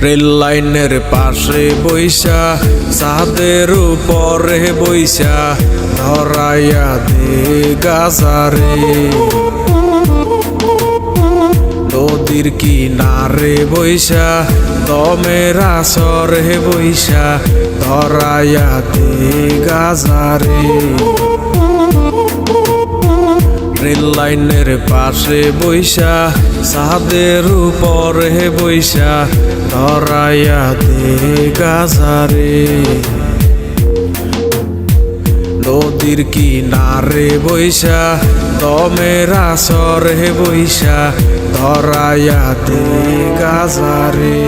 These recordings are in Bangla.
রেল লাইনের পাশে বইসা ছাদের উপরে বইসা ধরাইয়া দে গাজারে। নদীর কিনারে বইসা দমের আসরে বইসা ধরাইয়া দে গাজারে। রেল লাইনের পাশে বইসা ছাদের উপরে বইসা ধরাইয়া দে গাজারে। নদীর কিনারে বইসা দমের আসরে বইসা ধরাইয়া দে গাজারে।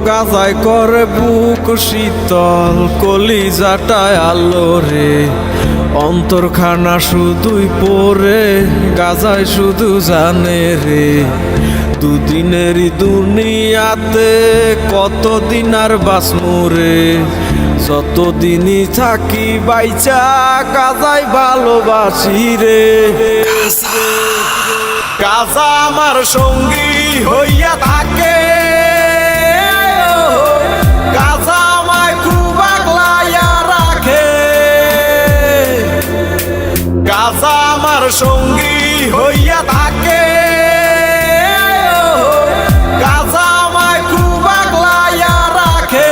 গাজায় করে বুক শীতল কলিজাটায় আলো রে। অন্তরখানা শুধুই পড়ে গাজায় শুধু জানে রে। দুদিনেরই দুনিয়াতে কতদিন আর বাঁচমু রে। যতদিনই থাকি বাইচা গাজায় ভালোবাসি রে। গাজা আমার সঙ্গী হইয়া থাকে। গাজা আমায় খুব আগলাইয়া রাখে। গাজা আমার সঙ্গী হইয়া থাকে। গাজা আমায় খুব আগলাইয়া রাখে।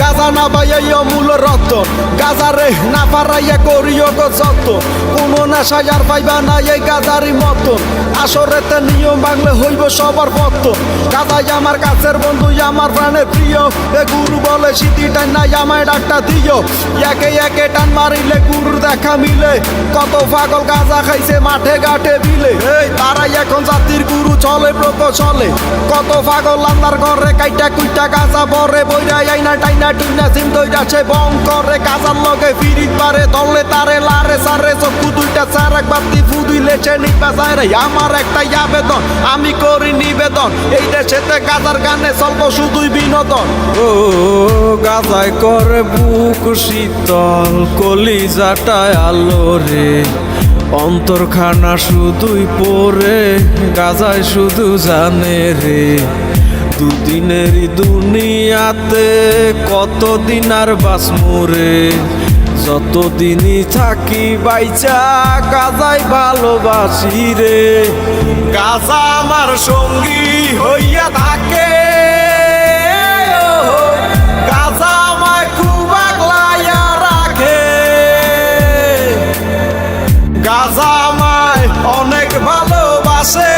গাজা না পাইয়া মূল রতন গাজারে না পারাইয়া করিও গো যত। কোনো নেশায় আর পাইবা না এই গাজারি মতন। আসরেতে নিয়ম ভাঙলে হইব সবার পতন। গাজাই আমার কাছের বন্ধু আমার প্রাণের প্রিয়। এ গুরু বলে সিটি টাইম নাই আমায় ডাকটা দিও। একে একে টান মারিলে গুরুর দেখা মিলে। কত পাগল গাজা খাইছে মাঠে ঘাটে বিলে। এই তারাই এখন জাতির গুরু চলে প্রকৌশলে। কত পাগল আন্দার ঘরে কাইটা কুইটা গাজা বরে বইরা আইনা টাইনা টুইনা সিম দইরাছে বং করে। গাজার লগে ফিরিত পারে দলে তারে লারে সারে চক্ষু দুইটা চার এক বাতি ফুদিলেছে নিপা যায় রে। আমার একটাই আবেদন আমি করি নিবেদন এই দেশেতে গাজার গানে চলব শুধুই বিনোদন। ও গাজায় করে বুক শীতল কলিজাটায় আলো রে। অন্তরখানা শুধুই পড়ে গাজায় শুধু জানে রে। দুদিনেরই দুনিয়াতে কতদিন আর বাঁচমু রে। যতদিনই থাকি বাইচা গাজায় ভালোবাসি রে। গাজা আমার সঙ্গী হইয়া থাকে। গাজা আমায় খুব আগলাইয়া রাখে। গাজা আমায় অনেক ভালোবাসে।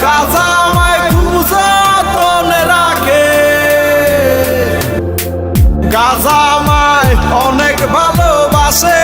গাজা আমায় খুব যতনে রাখে। গাজা আমায় অনেক ভালোবাসে।